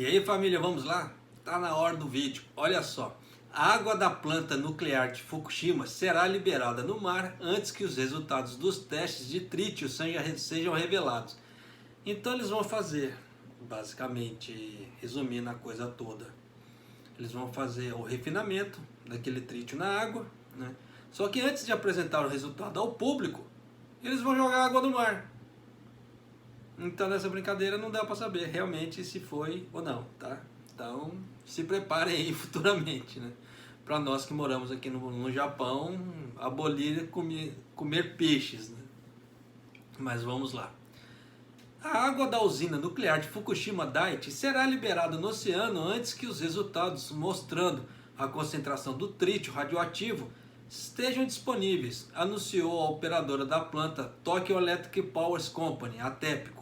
E aí, família, vamos lá? Tá na hora do vídeo. Olha só, a água da planta nuclear de Fukushima será liberada no mar antes que os resultados dos testes de trítio sejam revelados. Então eles vão fazer, basicamente, resumindo a coisa toda, eles vão fazer o refinamento daquele trítio na água, né? Só que antes de apresentar o resultado ao público, eles vão jogar água no mar. Então nessa brincadeira não dá para saber realmente se foi ou não, tá? Então se preparem aí futuramente, né? Para nós que moramos aqui no Japão, abolir comer peixes, né? Mas vamos lá. A água da usina nuclear de Fukushima Daiichi será liberada no oceano antes que os resultados mostrando a concentração do trítio radioativo estejam disponíveis, anunciou a operadora da planta Tokyo Electric Power Company, a TEPCO.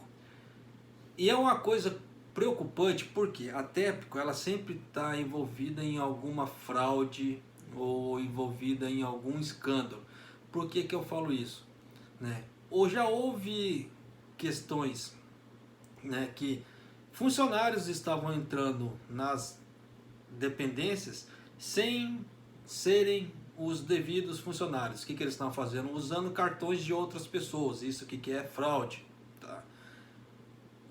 E é uma coisa preocupante porque a TEPCO ela sempre está envolvida em alguma fraude ou envolvida em algum escândalo. Por que eu falo isso? Né? Ou já houve questões, né, que funcionários estavam entrando nas dependências sem serem os devidos funcionários. O que eles estavam fazendo? Usando cartões de outras pessoas. Isso que é fraude. Tá?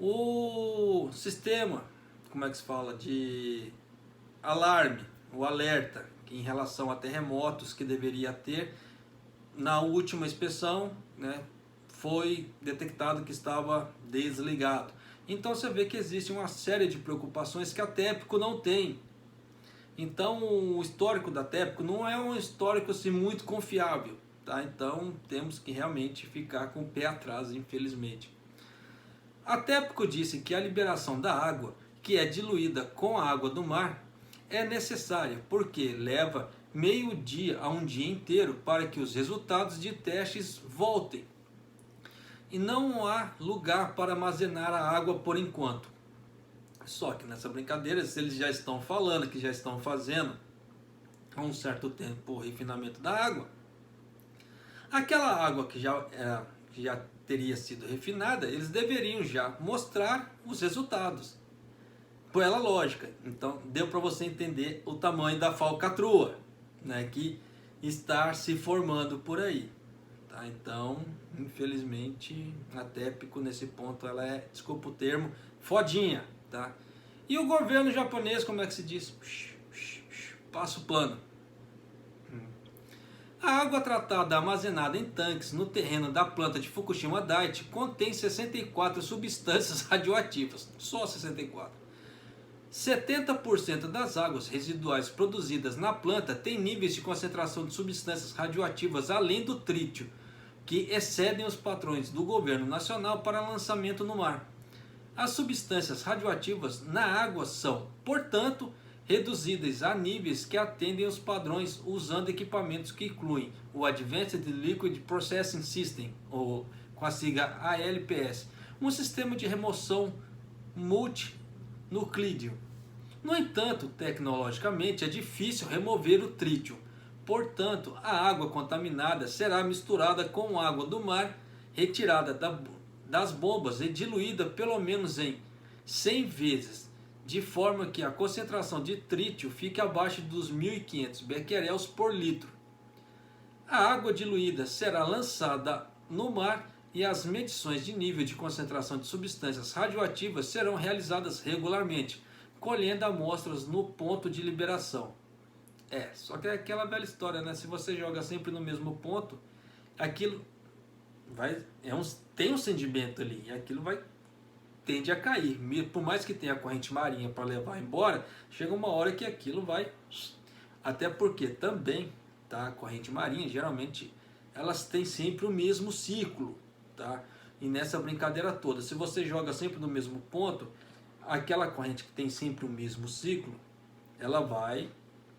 O sistema, como é que se fala, de alarme, o alerta em relação a terremotos que deveria ter, na última inspeção, né, foi detectado que estava desligado. Então você vê que existe uma série de preocupações que a TEPCO não tem. Então o histórico da TEPCO não é um histórico assim, muito confiável. Tá? Então temos que realmente ficar com o pé atrás, infelizmente. A TEPCO disse que a liberação da água, que é diluída com a água do mar, é necessária porque leva meio dia a um dia inteiro para que os resultados de testes voltem. E não há lugar para armazenar a água por enquanto. Só que nessa brincadeira, se eles já estão falando que já estão fazendo há um certo tempo o refinamento da água, aquela água que já teria sido refinada, eles deveriam já mostrar os resultados. Pela lógica. Então deu para você entender o tamanho da falcatrua, né, que está se formando por aí. Tá? Então, infelizmente, a TEPCO nesse ponto ela é, desculpa o termo, fodinha. Tá? E o governo japonês, como é que se diz? Passa o pano. A água tratada armazenada em tanques no terreno da planta de Fukushima Daiichi contém 64 substâncias radioativas, só 64. 70% das águas residuais produzidas na planta têm níveis de concentração de substâncias radioativas além do trítio, que excedem os padrões do governo nacional para lançamento no mar. As substâncias radioativas na água são, portanto, reduzidas a níveis que atendem os padrões usando equipamentos que incluem o Advanced Liquid Processing System, ou com a sigla ALPS, um sistema de remoção multinuclídeo. No entanto, tecnologicamente é difícil remover o trítio. Portanto, a água contaminada será misturada com água do mar, retirada das bombas e diluída pelo menos em 100 vezes, de forma que a concentração de trítio fique abaixo dos 1.500 becquerels por litro. A água diluída será lançada no mar e as medições de nível de concentração de substâncias radioativas serão realizadas regularmente, colhendo amostras no ponto de liberação. Só que é aquela velha história, né? Se você joga sempre no mesmo ponto, aquilo tem um sedimento ali e aquilo tende a cair. Por mais que tenha corrente marinha para levar embora, chega uma hora que aquilo vai. Até porque também, tá? A corrente marinha geralmente elas têm sempre o mesmo ciclo, tá? E nessa brincadeira toda, se você joga sempre no mesmo ponto, aquela corrente que tem sempre o mesmo ciclo, ela vai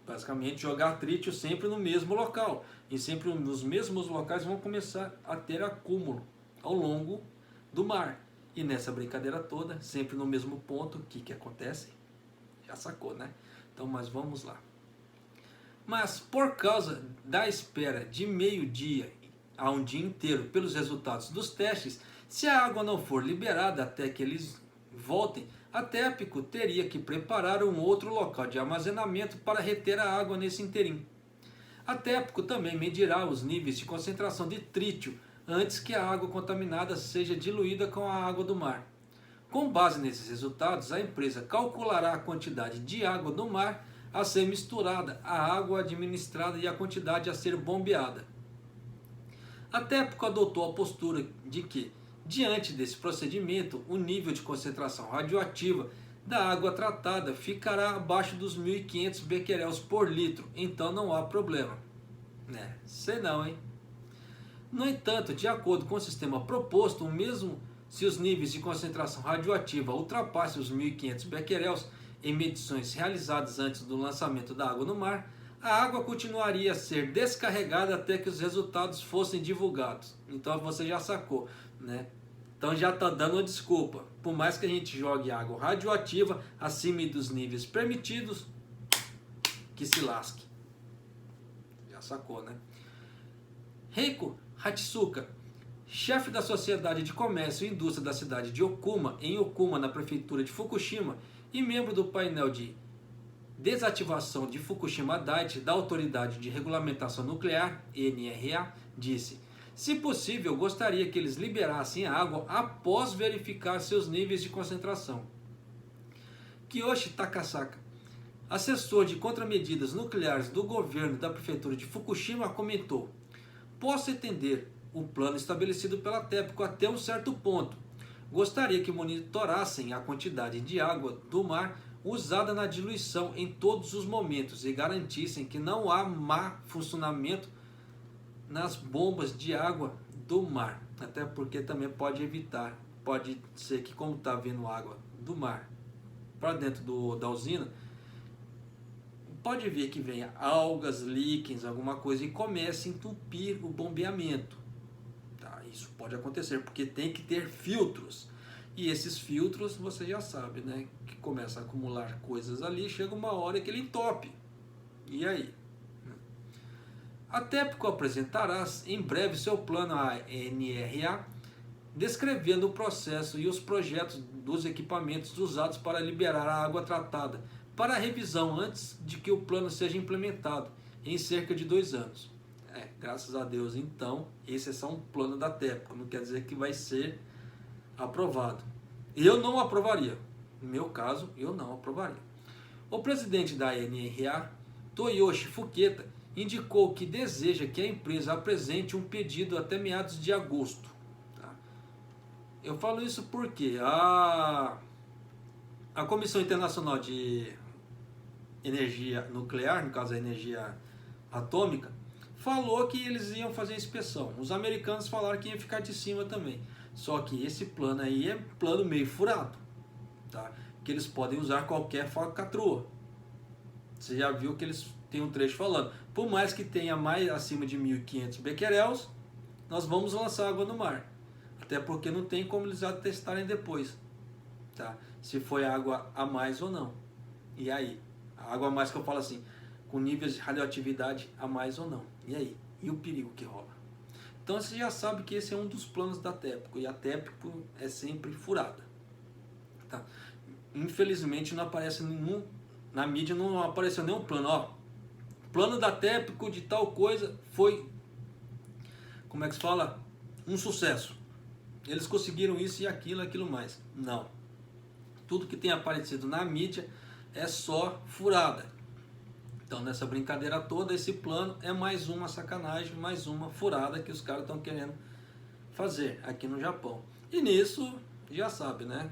basicamente jogar trítio sempre no mesmo local. E sempre nos mesmos locais vão começar a ter acúmulo ao longo do mar. E nessa brincadeira toda, sempre no mesmo ponto, o que acontece? Já sacou, né? Então, mas vamos lá. Mas por causa da espera de meio-dia a um dia inteiro pelos resultados dos testes, se a água não for liberada até que eles voltem, A TEPCO teria que preparar um outro local de armazenamento para reter a água nesse interim. A TEPCO também medirá os níveis de concentração de trítio antes que a água contaminada seja diluída com a água do mar. Com base nesses resultados, a empresa calculará a quantidade de água do mar a ser misturada, a água administrada e a quantidade a ser bombeada. A TEPCO adotou a postura de que, diante desse procedimento, o nível de concentração radioativa da água tratada ficará abaixo dos 1.500 becquerels por litro, então não há problema. Sei não, hein? No entanto, de acordo com o sistema proposto, mesmo se os níveis de concentração radioativa ultrapassem os 1.500 becquerels em medições realizadas antes do lançamento da água no mar, a água continuaria a ser descarregada até que os resultados fossem divulgados. Então você já sacou, né? Então já está dando uma desculpa. Por mais que a gente jogue água radioativa acima dos níveis permitidos, que se lasque. Já sacou, né? Reiko Hatsuka, chefe da Sociedade de Comércio e Indústria da cidade de Okuma, em Okuma, na prefeitura de Fukushima, e membro do painel de desativação de Fukushima Daiichi da Autoridade de Regulamentação Nuclear, NRA, disse: se possível, gostaria que eles liberassem a água após verificar seus níveis de concentração. Kiyoshi Takasaka, assessor de contramedidas nucleares do governo da prefeitura de Fukushima, comentou: posso entender o plano estabelecido pela TEPCO até um certo ponto. Gostaria que monitorassem a quantidade de água do mar usada na diluição em todos os momentos e garantissem que não há má funcionamento nas bombas de água do mar. Até porque também pode ser que, como está vindo água do mar para dentro da usina, pode vir que venha algas, líquens, alguma coisa e comece a entupir o bombeamento. Tá? Isso pode acontecer porque tem que ter filtros. E esses filtros, você já sabe, né? Que começa a acumular coisas ali, chega uma hora que ele entope. E aí? A TEPCO apresentará em breve seu plano à NRA, descrevendo o processo e os projetos dos equipamentos usados para liberar a água tratada para revisão antes de que o plano seja implementado, em cerca de 2 anos. Graças a Deus, então, esse é só um plano da TEPCO, não quer dizer que vai ser aprovado. Eu não aprovaria. No meu caso, eu não aprovaria. O presidente da NRA, Toyoshi Fuketa, indicou que deseja que a empresa apresente um pedido até meados de agosto. Tá? Eu falo isso porque a Comissão Internacional de Energia Nuclear, no caso a energia atômica, falou que eles iam fazer inspeção. Os americanos falaram que ia ficar de cima também. Só que esse plano aí é um plano meio furado, tá? Que eles podem usar qualquer falcatrua. Você já viu que eles têm um trecho falando: por mais que tenha mais acima de 1.500 becquerels, nós vamos lançar água no mar. Até porque não tem como eles atestarem depois, tá? Se foi água a mais ou não. E aí? A água a mais que eu falo assim, com níveis de radioatividade a mais ou não. E aí? E o perigo que rola? Então você já sabe que esse é um dos planos da TEPCO. E a TEPCO é sempre furada. Tá? Infelizmente não aparece nenhum... Na mídia não apareceu nenhum plano. Ó, plano da TEPCO de tal coisa foi... Como é que se fala? Um sucesso. Eles conseguiram isso e aquilo mais. Não. Tudo que tem aparecido na mídia é só furada. Então nessa brincadeira toda, esse plano é mais uma sacanagem, mais uma furada que os caras estão querendo fazer aqui no Japão. E nisso, já sabe, né?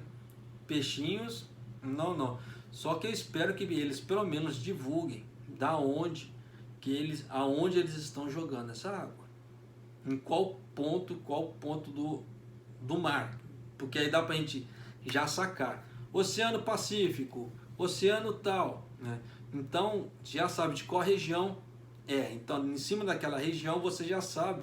Peixinhos, não. Só que eu espero que eles pelo menos divulguem aonde eles estão jogando essa água. Em qual ponto do mar. Porque aí dá pra gente já sacar. Oceano Pacífico, oceano tal, né? Então, já sabe de qual região é. Então, em cima daquela região, você já sabe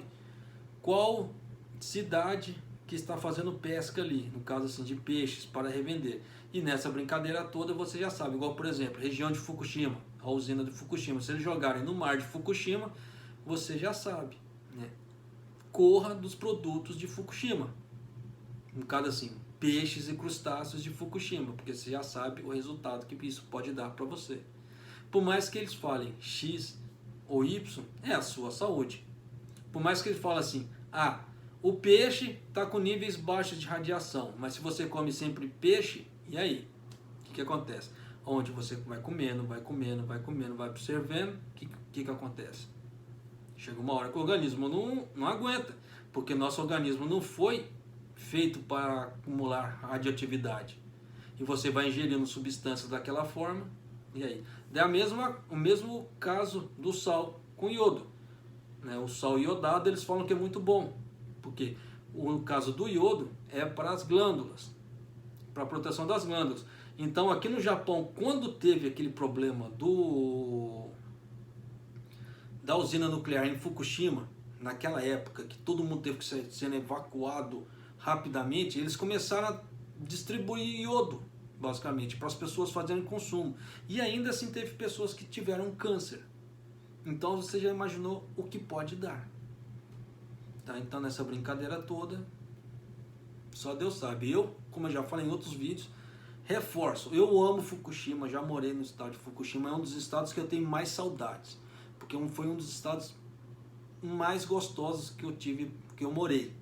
qual cidade que está fazendo pesca ali, no caso assim, de peixes para revender. E nessa brincadeira toda, você já sabe. Igual, por exemplo, região de Fukushima, a usina de Fukushima. Se eles jogarem no mar de Fukushima, você já sabe, né? Corra dos produtos de Fukushima. No caso assim, peixes e crustáceos de Fukushima, porque você já sabe o resultado que isso pode dar para você. Por mais que eles falem X ou Y, é a sua saúde. Por mais que eles falem assim, o peixe está com níveis baixos de radiação, mas se você come sempre peixe, e aí? O que acontece? Onde você vai comendo, vai observando, o que acontece? Chega uma hora que o organismo não aguenta, porque nosso organismo não foi feito para acumular radioatividade. E você vai ingerindo substâncias daquela forma, e aí? O mesmo caso do sal com iodo. Né? O sal iodado, eles falam que é muito bom, porque o caso do iodo é para as glândulas, para a proteção das glândulas. Então, aqui no Japão, quando teve aquele problema da usina nuclear em Fukushima, naquela época que todo mundo teve que ser evacuado rapidamente, eles começaram a distribuir iodo, basicamente, para as pessoas fazerem consumo. E ainda assim teve pessoas que tiveram câncer. Então você já imaginou o que pode dar. Tá? Então nessa brincadeira toda, só Deus sabe. Eu, como eu já falei em outros vídeos, reforço, eu amo Fukushima, já morei no estado de Fukushima, é um dos estados que eu tenho mais saudades, porque foi um dos estados mais gostosos que eu tive, que eu morei.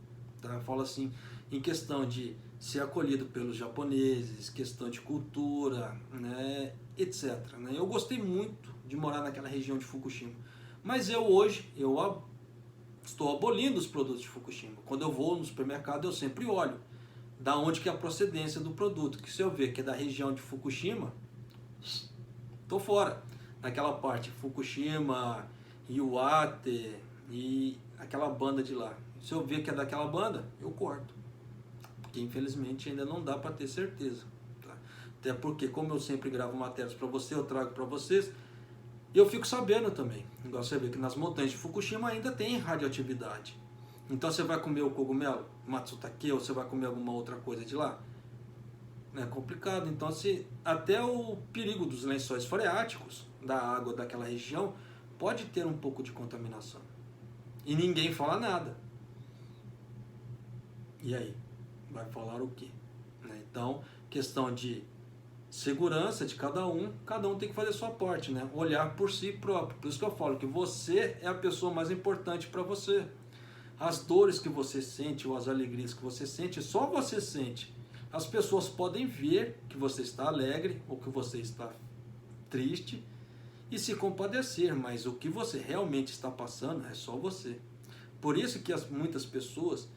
Tá? Eu falo assim, em questão de ser acolhido pelos japoneses, questão de cultura, né, etc. Né? Eu gostei muito de morar naquela região de Fukushima, mas hoje estou abolindo os produtos de Fukushima. Quando eu vou no supermercado, eu sempre olho da onde que é a procedência do produto, que se eu ver que é da região de Fukushima, estou fora. Naquela parte, Fukushima, Iwate e aquela banda de lá. Se eu ver que é daquela banda, eu corto. Porque infelizmente ainda não dá para ter certeza. Tá? Até porque, como eu sempre gravo matérias para você, eu trago para vocês, eu fico sabendo também. Igual você vê que nas montanhas de Fukushima ainda tem radioatividade. Então você vai comer o cogumelo Matsutake ou você vai comer alguma outra coisa de lá? É complicado. Então até o perigo dos lençóis freáticos, da água daquela região, pode ter um pouco de contaminação. E ninguém fala nada. E aí? Vai falar o quê? Então, questão de segurança de cada um tem que fazer a sua parte, né? Olhar por si próprio. Por isso que eu falo que você é a pessoa mais importante para você. As dores que você sente ou as alegrias que você sente, só você sente. As pessoas podem ver que você está alegre ou que você está triste e se compadecer, mas o que você realmente está passando é só você. Por isso que muitas pessoas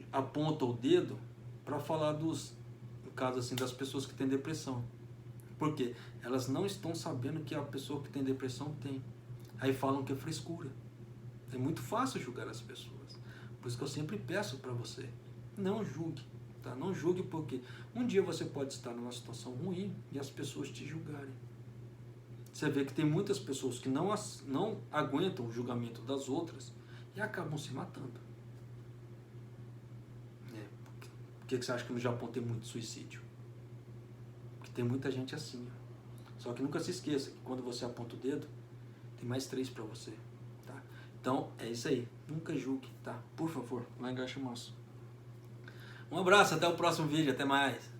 apontam o dedo para falar no caso assim, das pessoas que têm depressão. Por quê? Elas não estão sabendo que a pessoa que tem depressão tem. Aí falam que é frescura. É muito fácil julgar as pessoas. Por isso que eu sempre peço para você, não julgue. Tá? Não julgue, porque um dia você pode estar numa situação ruim e as pessoas te julgarem. Você vê que tem muitas pessoas que não aguentam o julgamento das outras e acabam se matando. Por que você acha que no Japão tem muito suicídio? Porque tem muita gente assim. Só que nunca se esqueça que quando você aponta o dedo, tem mais 3 para você. Tá? Então é isso aí. Nunca julgue, tá? Por favor, não engaxe o moço. Um abraço, até o próximo vídeo. Até mais.